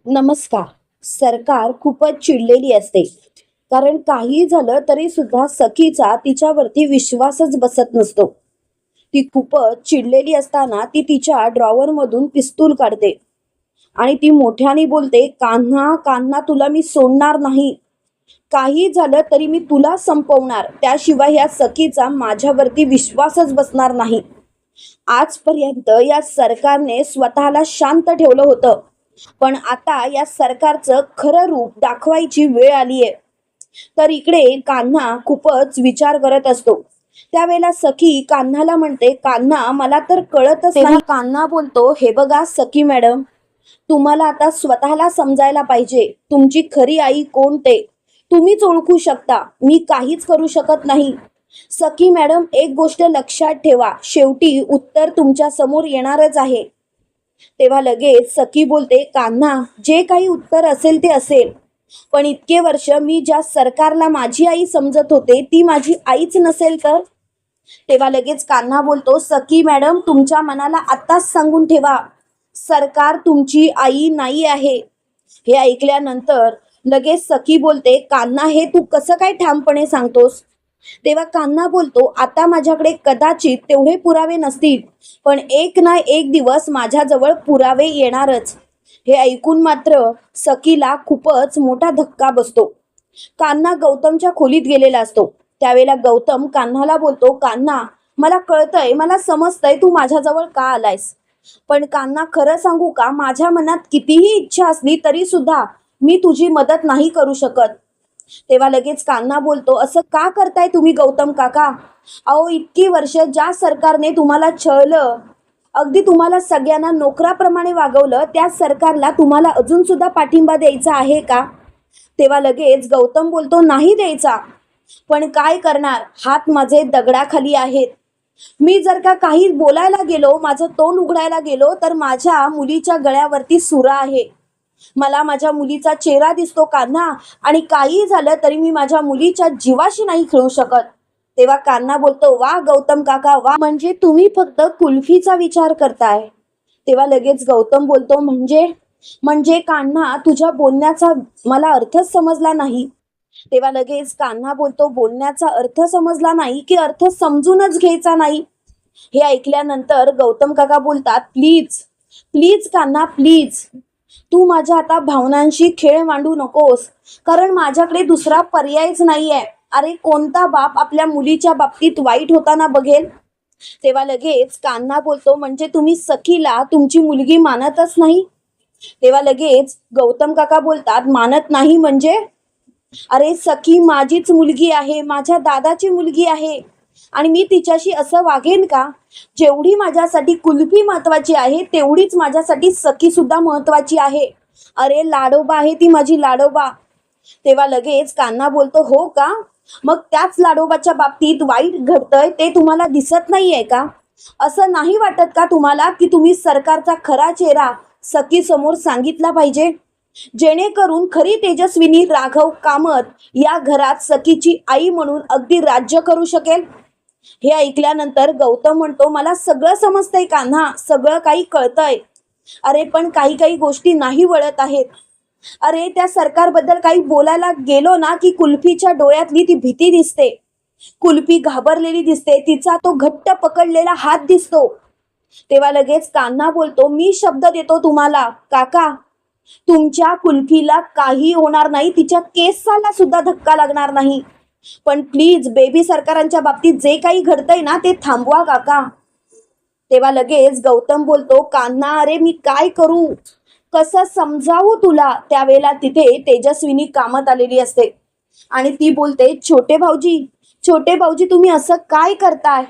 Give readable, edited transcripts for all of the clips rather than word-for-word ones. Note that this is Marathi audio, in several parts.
नमस्कार. सरकार खूपच चिडलेली असते. कारण काही झालं तरी सुद्धा सखीचा तिच्यावरती विश्वासच बसत नसतो. ती खूपच चिडलेली असताना ती तिच्या ड्रॉवर मधून पिस्तूल काढते आणि ती मोठ्याने बोलते, कान्हा कान्हा, तुला मी सोडणार नाही. काही झालं तरी मी तुला संपवणार. त्याशिवाय या सखीचा माझ्यावरती विश्वासच बसणार नाही. आजपर्यंत या सरकारने स्वतःला शांत ठेवलं होतं, पण आता या सरकारचं खरं रूप दाखवायची वेळ आलीये. तर इकडे कान्हा खूपच विचार करत असतो. त्यावेळेला सखी कान्हाला म्हणते, कान्हा, मला तर कळतच नाही. कान्हा बोलतो, हे बघा सखी मॅडम, तुम्हाला आता स्वतःला समजायला पाहिजे. तुमची खरी आई कोण ते तुम्हीच ओळखू शकता. मी काहीच करू शकत नाही. सखी मॅडम, एक गोष्ट लक्षात ठेवा, शेवटी उत्तर तुमच्या समोर येणारच आहे. तेव्हा लगेच सखी बोलते, कान्हा, जे काही उत्तर असेल ते असेल, पण इतके वर्ष मी ज्या सरकारला माझी आई समजत होते ती माझी आईच नसेल तर? तेव्हा लगेच कान्हा बोलतो, सखी मॅडम, तुमच्या मनाला आत्ताच सांगून ठेवा, सरकार तुमची आई नाही आहे. हे ऐकल्यानंतर लगेच सखी बोलते, कान्हा, हे तू कसं काय ठामपणे सांगतोस? तेव्हा कान्हा बोलतो, आता माझ्याकडे कदाचित तेवढे पुरावे नसतील, पण एक ना एक दिवस माझ्याजवळ पुरावे येणारच. हे ऐकून मात्र सखीला खूपच मोठा धक्का बसतो. कान्हा गौतमच्या खोलीत गेलेला असतो. त्यावेळेला गौतम कान्हाला बोलतो, कान्हा, मला कळतंय, मला समजतंय तू माझ्याजवळ का आलायस, पण कान्हा, खरं सांगू का, माझ्या मनात कितीही इच्छा असली तरी सुद्धा मी तुझी मदत नाही करू शकत. तेव्हा लगेच कान्हा बोलतो, असं का करताय तुम्ही गौतम काका? अहो, इतकी वर्ष ज्या सरकारने तुम्हाला छळलं, अगदी तुम्हाला सगळ्यांना नोकराप्रमाणे वागवलं, त्या सरकारला तुम्हाला अजून सुद्धा पाठिंबा द्यायचा आहे का? तेव्हा लगेच गौतम बोलतो, नाही द्यायचा, पण काय करणार, हात माझे दगडाखाली आहेत. मी जर का काही बोलायला गेलो, माझं तोंड उघडायला गेलो, तर माझ्या मुलीच्या गळ्यावरती सुरा आहे. मला माझ्या मुलीचा चेहरा दिसतो कान्हा, आणि काही झालं तरी मी माझ्या मुलीच्या जीवाशी नाही खेळू शकत. तेव्हा कान्हा बोलतो, वा गौतम काका वा, म्हणजे तुम्ही फक्त कुल्फीचा विचार करताय. तेव्हा लगेच गौतम बोलतो, म्हणजे म्हणजे कान्हा, तुझ्या बोलण्याचा मला अर्थच समजला नाही. तेव्हा लगेच कान्हा बोलतो, बोलण्याचा अर्थ समजला नाही की अर्थ समजूनच घ्यायचा नाही? हे ऐकल्यानंतर गौतम काका बोलतात, प्लीज प्लीज कान्हा, प्लीज, तू माझ्या आता भावनांशी खेळ मांडू नकोस, कारण माझ्याकडे दुसरा पर्यायच नाहीये. अरे, कोणता बाप आपल्या मुलीच्या बाबतीत वाईट होताना बघेल? तेव्हा लगेच कान्हा बोलतो, म्हणजे तुम्ही सखीला तुमची मुलगी मानतच नाही? तेव्हा लगेच गौतम काका बोलतात, मानत नाही म्हणजे? अरे, सखी माझीच मुलगी आहे, माझ्या दादाची मुलगी आहे, आणि मी तिच्याशी असं वागेन का? जेवढी माझ्यासाठी कुल्फी महत्वाची आहे, तेवढीच माझ्यासाठी सखी सुद्धा महत्वाची आहे. अरे, लाडोबा आहे ती माझी, लाडोबा. तेव्हा लगेच कान्हा बोलतो, हो का? मग त्याच लाडोबाच्या बाबतीत वाईट घडतंय ते तुम्हाला दिसत नाहीये का? असं नाही वाटत का तुम्हाला की तुम्ही सरकारचा खरा चेहरा सखी समोर सांगितला पाहिजे, जेणेकरून खरी तेजस्विनी राघव कामत या घरात सखीची आई म्हणून अगदी राज्य करू शकेल? हे ऐकल्यानंतर गौतम म्हणतो, मला सगळं समजतंय कान्हा, सगळं काही कळतंय. अरे, पण काही काही गोष्टी नाही वळत आहेत. अरे, त्या सरकारबद्दल काही बोलायला गेलो ना की कुल्फीच्या डोळ्यातली ती भीती दिसते. कुल्फी घाबरलेली दिसते, तिचा तो घट्ट पकडलेला हात दिसतो. तेव्हा लगेच कान्हा बोलतो, मी शब्द देतो तुम्हाला काका, तुमच्या कुल्फीला काही होणार नाही, तिच्या केसाला सुद्धा धक्का लागणार नाही. पण प्लीज, बेबी सरकारांच्या बाबतीत जे काही घडतंय ना ते थांबवा काका. तेव्हा लगेच गौतम बोलतो, कान्हा, अरे मी काय करू, कसं समजावू तुला? त्यावेळेला तिथे तेजस्विनी कामत आलेली असते आणि ती बोलते, छोटे भाऊजी, छोटे भाऊजी, तुम्ही असं काय करताय?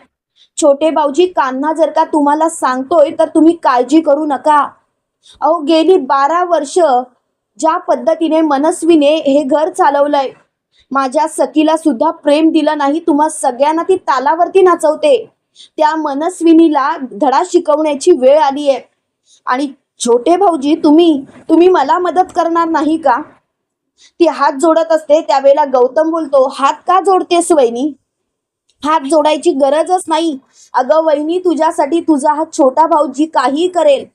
छोटे भाऊजी, कान्हा जर का तुम्हाला सांगतोय तर तुम्ही काळजी करू नका. अहो, गेली 12 वर्ष ज्या पद्धतीने मनस्वीने हे घर चालवलंय, माझ्या सखीला सुद्धा प्रेम दिलं नाही, तुम्हा सगळ्यांना ती तालावरती नाचवते. त्या मनस्विनीला धडा शिकवण्याची वेळ आली आहे. आणि छोटे भाऊजी, तुम्ही तुम्ही मला मदत करणार नाही का? ती हात जोडत असते. त्यावेळेला गौतम बोलतो, हात का जोडतेस वहिनी? हात जोडायची गरजच नाही. अगं वहिनी, तुझ्यासाठी तुझा हा छोटा भाऊजी काही करेल.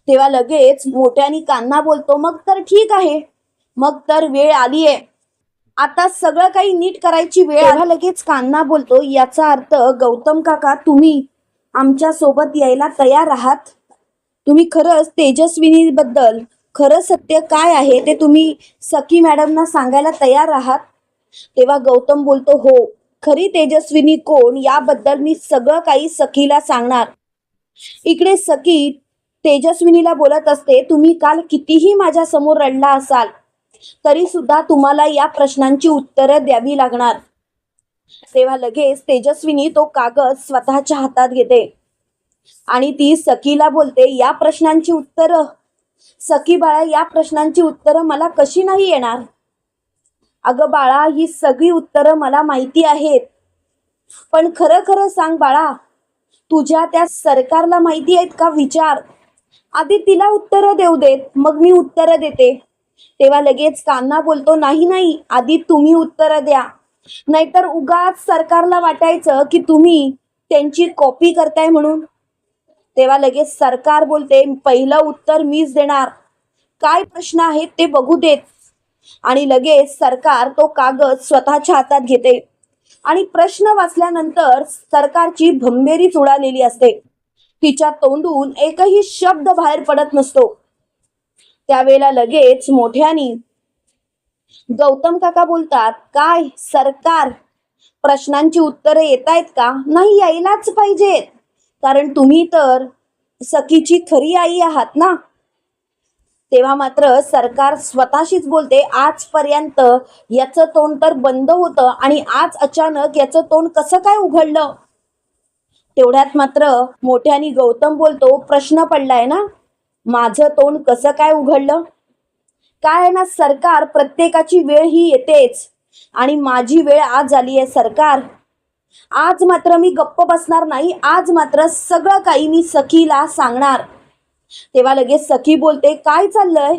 तेव्हा लगेच मोठ्याने कान्हा बोलतो, मग तर ठीक आहे, मग तर वेळ आलीये, आता सगळं काही नीट करायची वेळ. तेव्हा लगेच कान्हा बोलतो, याचा अर्थ गौतम काका तुम्ही आमच्या सोबत यायला तयार आहात? तुम्ही खरंच तेजस्विनी बद्दल खरं सत्य काय आहे ते तुम्ही सखी मॅडमना सांगायला तयार आहात? तेव्हा गौतम बोलतो, हो, खरी तेजस्विनी कोण याबद्दल मी सगळं काही सखीला सांगणार. इकडे सखी तेजस्विनीला बोलत असते, तुम्ही काल कितीही माझ्या समोर रडला असाल तरी सुद्धा तुम्हाला या प्रश्नांची उत्तरं द्यावी लागणार. तेव्हा लगेच तेजस्विनी तो कागद स्वतःच्या हातात घेते आणि ती सखीला बोलते, या प्रश्नांची उत्तरं सखी बाळा, या प्रश्नांची उत्तरं मला कशी नाही येणार? अगं बाळा, ही सगळी उत्तरं मला माहिती आहेत, पण खरं खरं सांग बाळा, तुझ्या त्या सरकारला माहिती आहेत का? विचार. आधी तिला उत्तरं देऊ देत, मग मी उत्तरं देते. तेव्हा लगेच कान्हा बोलतो, नाही नाही, आधी तुम्ही उत्तरं द्या, नाहीतर उगाच सरकारला वाटायचं की तुम्ही त्यांची कॉपी करताय म्हणून. तेव्हा लगेच सरकार बोलते, पहिलं उत्तर मीच देणार, काय प्रश्न आहेत ते बघू देत. आणि लगेच सरकार तो कागद स्वतःच्या हातात घेते आणि प्रश्न वाचल्यानंतर सरकारची भंबेरीच उडालेली असते. तिच्या तोंडून एकही शब्द बाहेर पडत नसतो. त्यावेळेला लगेच मोठ्यानी गौतम काका बोलतात, काय सरकार, प्रश्नांची उत्तरं येत आहेत का? नाही, यायलाच पाहिजेत, कारण तुम्ही तर सखीची खरी आई आहात ना. तेव्हा मात्र सरकार स्वतःशीच बोलते, आजपर्यंत याचं तोंड तर बंद होतं आणि आज अचानक याचं तोंड कसं काय उघडलं? तेवढ्यात मात्र मोठ्यानी गौतम बोलतो, प्रश्न पडलाय ना, माझं तोंड कसं काय उघडलं? काय आहे ना सरकार, प्रत्येकाची वेळ ही येतेच आणि माझी वेळ आज आली आहे सरकार. आज मात्र मी गप्प बसणार नाही, आज मात्र सगळं काही मी सखीला सांगणार. तेव्हा लगेच सखी बोलते, काय चाललंय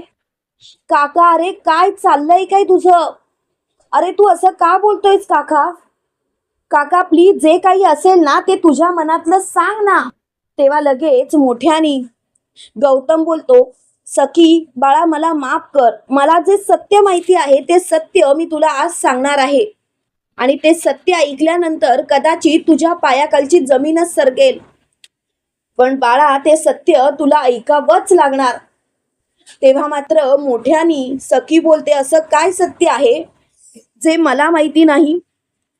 काका? अरे काय चाललंय काय तुझं? अरे तू असं का बोलतोयस काका? काका प्लीज, जे काही असेल ना ते तुझ्या मनातलं सांग ना. तेव्हा लगेच मोठ्यानी गौतम बोलतो, सखी बाळा, मला माफ कर, मला जे सत्य माहिती आहे ते सत्य मी तुला आज सांगणार आहे आणि ते सत्य ऐकल्यानंतर कदाचित तुझ्या पायाखालची जमीनच सरकेल, पण बाळा ते सत्य तुला ऐकावंच लागणार. तेव्हा मात्र मोठ्यानी सखी बोलते, असं काय सत्य आहे जे मला माहिती नाही?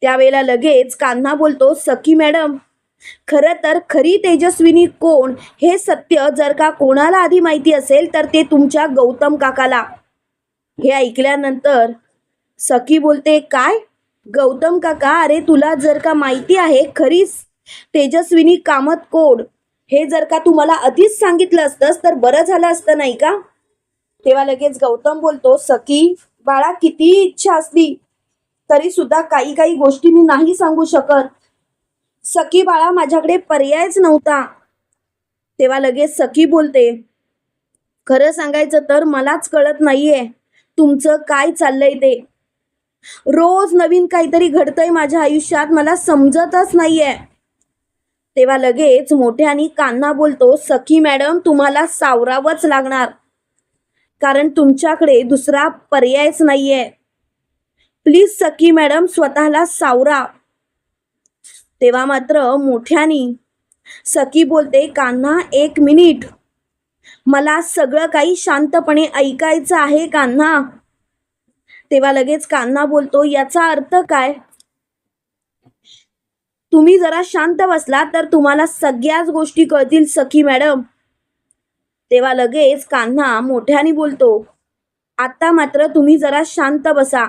त्यावेळेला लगेच कान्हा बोलतो, सखी मॅडम, खरं तर खरी तेजस्विनी कोण हे सत्य जर का कोणाला आधी माहिती असेल तर ते तुमच्या गौतम काकाला. हे ऐकल्यानंतर सखी बोलते, काय गौतम काका? अरे तुला जर का माहिती आहे खरीच तेजस्विनी कामत कोण हे जर का तू मला आधीच सांगितलं असतंस तर बरं झालं असतं नाही का? तेव्हा लगेच गौतम बोलतो, सखी बाळा, किती इच्छा असली तरी सुद्धा काही काही गोष्टी मी नाही सांगू शकत. सखी बाळा, माझ्याकडे पर्यायच नव्हता. तेव्हा लगेच सखी बोलते, खरं सांगायचं तर मलाच कळत नाहीये तुमचं काय चाललंय ते. रोज नवीन काहीतरी घडतंय माझ्या आयुष्यात, मला समजतच नाहीये. तेव्हा लगेच मोठ्यानी कान्हा बोलतो, सखी मॅडम, तुम्हाला सावरावंच लागणार, कारण तुमच्याकडे दुसरा पर्यायच नाहीये. प्लीज सखी मॅडम, स्वतःला सावरा. तेव्हा मात्र मोठ्यानी सखी बोलते, कान्हा एक मिनिट, मला सगळं काही शांतपणे ऐकायचं आहे कान्हा. तेव्हा लगेच कान्हा बोलतो, याचा अर्थ काय? तुम्ही जरा शांत बसला तर तुम्हाला सगळ्याच गोष्टी कळतील सखी मॅडम. तेव्हा लगेच कान्हा मोठ्याने बोलतो, आता मात्र तुम्ही जरा शांत बसा.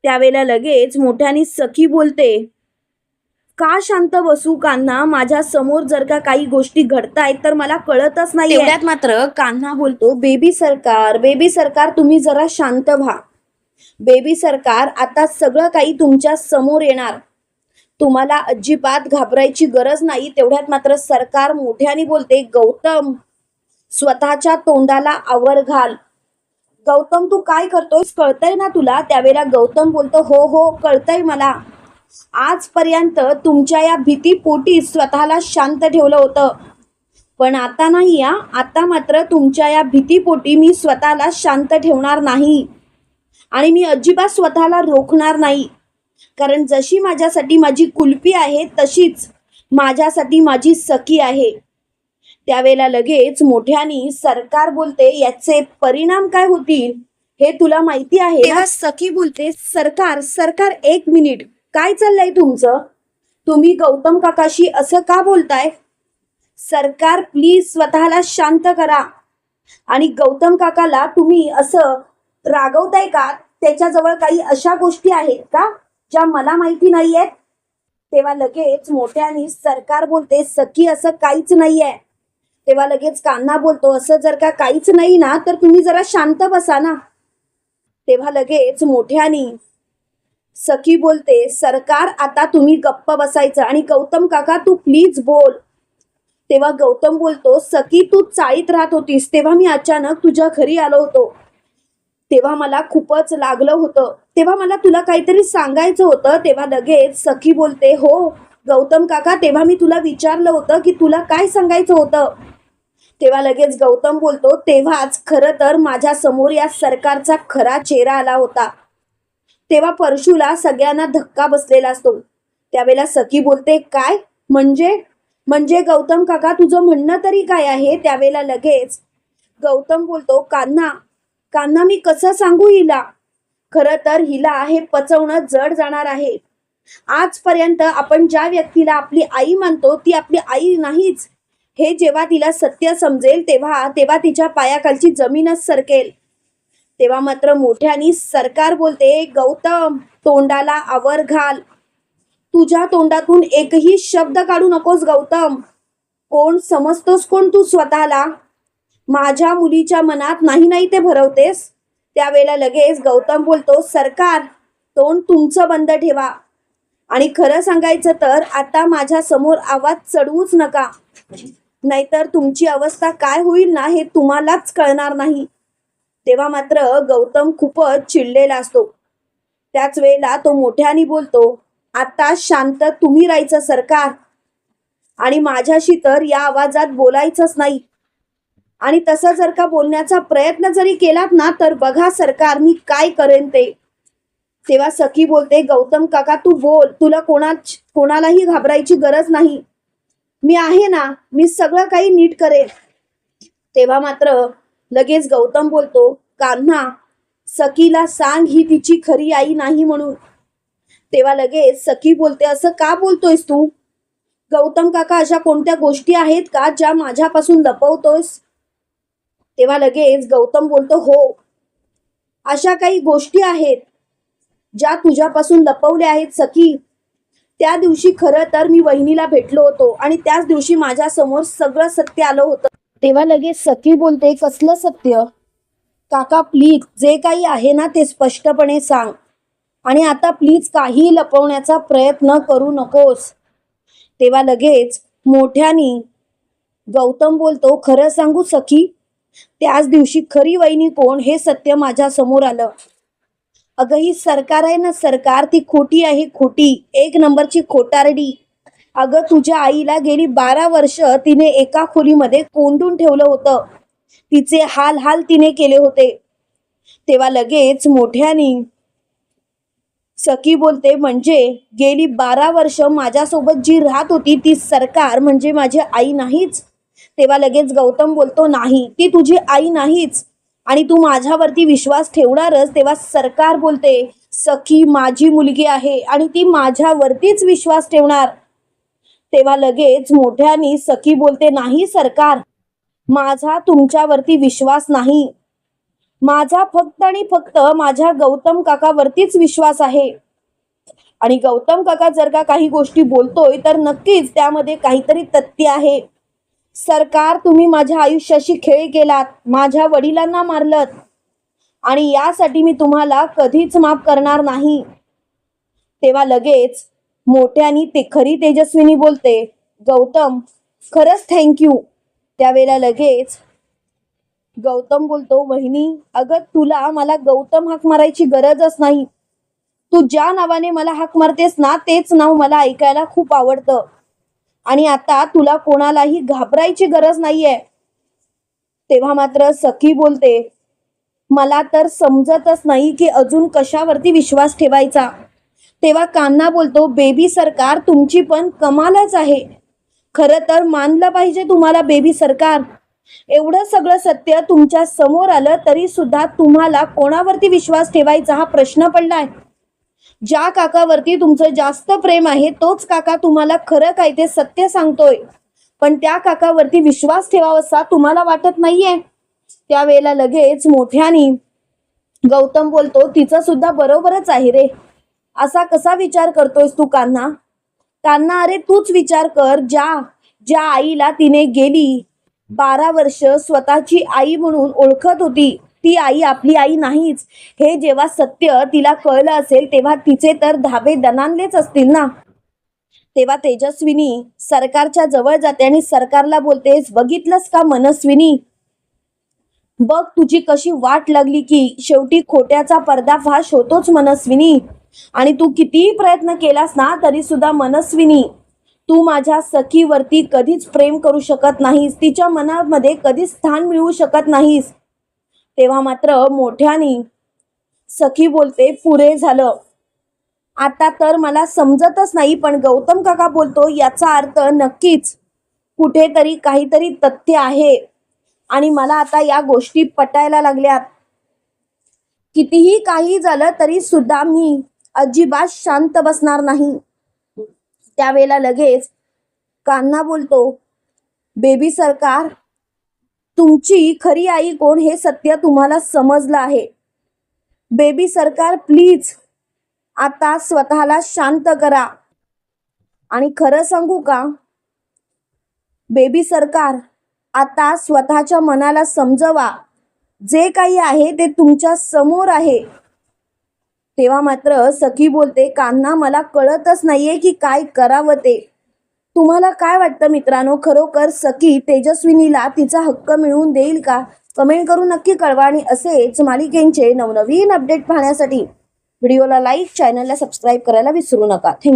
त्यावेळेला लगेच मोठ्याने सखी बोलते, का शांत बसू कान्हा? माझ्या समोर जर का काही गोष्टी घडतायत तर मला कळतच नाही. तेवढ्यात मात्र कान्हा बोलतो, बेबी सरकार, तुम्ही जरा शांत व्हा. बेबी सरकार, आता सगळं काही तुमच्या समोर येणार, तुम्हाला अजिबात घाबरायची गरज नाही. तेवढ्यात मात्र सरकार मोठ्याने बोलते, गौतम, स्वतःच्या तोंडाला आवर घाल. गौतम, तू काय करतोयस, कळतंय ना तुला? त्यावेळेला गौतम बोलतो, हो हो कळतंय मला. आजपर्यंत तुमच्या या भीतीपोटी स्वतःला शांत ठेवलं होतं, पण आता नाही या, आता मात्र तुमच्या या भीतीपोटी मी स्वतःला शांत ठेवणार नाही आणि मी अजिबात स्वतःला रोखणार नाही. कारण जशी माझ्यासाठी माझी कुल्फी आहे तशीच माझ्यासाठी माझी सखी आहे. त्यावेळेला लगेच मोठ्यानी सरकार बोलते, याचे परिणाम काय होतील हे तुला माहिती आहे ना? तेव्हा सखी बोलते, सरकार सरकार एक मिनिट, काय चाललंय तुमचं? तुम्ही गौतम काकाशी असं का बोलताय? सरकार प्लीज स्वतःला शांत करा. आणि गौतम काकाला तुम्ही असं रागवताय का? त्याच्याजवळ काही अशा गोष्टी आहेत का ज्या मला माहिती नाहीयेत? तेव्हा लगेच मोठ्यानी सरकार बोलते, सखी असं काहीच नाहीये. तेव्हा लगेच कान्हा बोलतो, असं जर का काहीच नाही ना तर तुम्ही जरा शांत बसा ना. तेव्हा लगेच मोठ्यानी सखी बोलते, सरकार आता तुम्ही गप्प बसायचं आणि गौतम काका तू प्लीज बोल. तेव्हा गौतम बोलतो, सखी तू चाळीत राहत होतीस तेव्हा मी अचानक तुझ्या घरी आलो होतो. तेव्हा मला खूपच लागलं होतं, तेव्हा मला तुला काहीतरी सांगायचं होतं. तेव्हा लगेच सखी बोलते, हो गौतम काका, तेव्हा मी तुला विचारलं होतं की तुला काय सांगायचं होतं. तेव्हा लगेच गौतम बोलतो, तेव्हाच खरं तर माझ्या समोर या सरकारचा खरा चेहरा आला होता. तेव्हा परशूला सगळ्यांना धक्का बसलेला असतो. त्यावेळेला सखी बोलते, काय म्हणजे? म्हणजे गौतम काका तुझं म्हणणं तरी काय आहे? त्यावेळेला लगेच गौतम बोलतो, कान्हा कान्हा मी कसं सांगू हिला? खरं तर हिला हे पचवणं जड जाणार आहे. आजपर्यंत आपण ज्या व्यक्तीला आपली आई मानतो ती आपली आई नाहीच हे जेव्हा तिला सत्य समजेल तेव्हा तेव्हा तिच्या पायाखालची जमीनच सरकेल. तेव्हा मात्र मोठ्यानी सरकार बोलते, गौतम तोंडाला आवर घाल. तुझ्या तोंडातून एकही शब्द काढू नकोस गौतम. कोण समजतोस कोण तू स्वतःला? माझ्या मुलीच्या मनात नाही नाही ते भरवतेस. त्यावेळेला लगेच गौतम बोलतो, सरकार तोंड तुमचं बंद ठेवा आणि खरं सांगायचं तर आता माझ्या समोर आवाज चढवूच नका, नाहीतर तुमची अवस्था काय होईल ना हे तुम्हालाच कळणार नाही. तेव्हा मात्र गौतम खूपच चिडलेला असतो. त्याच वेळेला तो मोठ्याने बोलतो, आता शांत तुम्ही राहायचं सरकार, आणि माझ्याशी तर या आवाजात बोलायचंच नाही. आणि तसं जर का बोलण्याचा प्रयत्न जरी केलात ना तर बघा सरकार मी काय करेन ते. तेव्हा सखी बोलते, गौतम काका तू बोल, तुला कोणालाही घाबरायची गरज नाही. मी आहे ना, मी सगळं काही नीट करेन. तेव्हा मात्र लगेच गौतम बोलतो, कान्हा सखीला सांग ही तिची खरी आई नाही म्हणून. तेव्हा लगेच सखी बोलते, असं का बोलतोयस तू? गौतम काका अशा कोणत्या गोष्टी आहेत का ज्या माझ्यापासून लपवतोयस? तेव्हा लगेच गौतम बोलतो, हो अशा काही गोष्टी आहेत ज्या तुझ्यापासून लपवल्या आहेत सखी. त्या दिवशी खरं तर मी वहिनीला भेटलो होतो आणि त्याच दिवशी माझ्या समोर सगळं सत्य आलं होतं. तेव्हा लगेच सखी बोलते, कसलं सत्य? काका प्लीज जे काही आहे ना ते स्पष्टपणे सांग आणि आता प्लीज काही लपवण्याचा प्रयत्न करू नकोस. तेव्हा लगेच मोठ्यानी गौतम बोलतो, खरं सांगू सखी, त्याच दिवशी खरी वहिनी कोण हे सत्य माझ्या समोर आलं. अगं ही सरकार आहे ना सरकार, ती खोटी आहे, खोटी, एक नंबरची खोटारडी. अगं तुझ्या आईला गेली 12 वर्ष तिने एका खोलीमध्ये कोंडून ठेवलं होतं. तिचे हाल हाल तिने केले होते. तेव्हा लगेच मोठ्यानी सखी बोलते, म्हणजे गेली 12 वर्ष माझ्यासोबत जी राहत होती ती सरकार म्हणजे माझी आई नाहीच? तेव्हा लगेच गौतम बोलतो, नाही ती तुझी आई नाहीच आणि तू माझ्यावरती विश्वास ठेवणारच. तेव्हा सरकार बोलते, सखी माझी मुलगी आहे आणि ती माझ्यावरतीच विश्वास ठेवणार. तेव्हा लगेच मोठ्यानी सखी बोलते, नाही सरकार, माझा तुमच्यावरती विश्वास नाही, माझा फक्त आणि फक्त माझ्या गौतम काकावरतीच विश्वास आहे. आणि गौतम काका जर का काही गोष्टी बोलतोय तर नक्कीच त्यामध्ये काहीतरी तथ्य आहे. सरकार तुम्ही माझ्या आयुष्याशी खेळ केलात, माझ्या वडिलांना मारलत आणि यासाठी मी तुम्हाला कधीच माफ करणार नाही. तेव्हा लगेच मोठ्यानी ते खरी तेजस्विनी बोलते, गौतम खरंच थँक्यू. त्यावेळेला लगेच गौतम बोलतो, वहिनी अगं तुला मला गौतम हाक मारायची गरजच नाही. तू ज्या नावाने मला हाक मारतेस ना तेच नाव मला ऐकायला खूप आवडतं. आणि आता तुला कोणालाही घाबरायची गरज नाहीये. तेव्हा मात्र सखी बोलते, मला तर समजतच नाही की अजून कशावरती विश्वास ठेवायचा. तेव्हा कान्हा बोलतो, बेबी सरकार तुमची पण कमालच आहे. खरं तर मानलं पाहिजे तुम्हाला बेबी सरकार. एवढं सगळं सत्य तुमच्या समोर आलं तरी सुद्धा तुम्हाला कोणावरती विश्वास ठेवायचा हा प्रश्न पडलाय. ज्या काकावरती तुमचं जास्त प्रेम आहे तोच काका तुम्हाला खरं काय ते सत्य सांगतोय, पण त्या काकावरती विश्वास ठेवावासा तुम्हाला वाटत नाहीये. त्यावेळेला लगेच मोठ्यानी गौतम बोलतो, तिचं सुद्धा बरोबरच आहे रे. असा कसा विचार करतोयस तू कान्हा? कान्हा, अरे तूच विचार कर, ज्या आईला तिने गेली 12 वर्ष स्वतःची आई म्हणून ओळखत होती, ती आई आपली आई नाहीच हे जेव्हा सत्य तिला कळलं असेल तेव्हा तिचे तर धाबे दणाणलेच असतील ना. तेव्हा तेजस्विनी सरकारच्या जवळ जाते आणि सरकारला बोलतेस, बघितलंस का मनस्विनी, बघ तुझी कशी वाट लागली की शेवटी खोट्याचा पर्दाफाश होतोच मनस्विनी. आणि तू कितीही प्रयत्न केलास ना तरी सुद्धा मनस्विनी, तू माझ्या सखीवरती कधीच प्रेम करू शकत नाहीस, तिच्या मनामध्ये कधीच स्थान मिळवू शकत नाहीस. तेव्हा मात्र मोठ्यानी सखी बोलते, पुरे झालं. आता तर मला समजतच नाही, पण गौतम काका बोलतो याचा अर्थ नक्कीच कुठेतरी काहीतरी तथ्य आहे आणि मला आता या गोष्टी पटायला लागल्यात. कितीही काही झालं तरी सुद्धा मी अजिबात शांत बसणार नाही. त्यावेळेला लगेच कान्हा बोलतो, बेबी सरकार तुमची खरी आई कोण हे सत्य तुम्हाला समजलं आहे. बेबी सरकार प्लीज आता स्वतःला शांत करा. आणि खरं सांगू का बेबी सरकार, आता स्वतःच्या मनाला समजवा, जे काही आहे ते तुमच्या समोर आहे. तेव्हा मात्र सखी बोलते, कान्हा मला कळतच नाहीये की काय करावं ते. तुम्हाला काय वाटतं मित्रांनो, खरोखर सखी तेजस्विनीला तिचा हक्क मिळवून देईल का? कमेंट करून नक्की कळवा. आणि असेच मालिकेंचे नवनवीन अपडेट पाहण्यासाठी व्हिडिओला लाईक, चॅनलला सबस्क्राईब करायला विसरू नका. थँक्यू.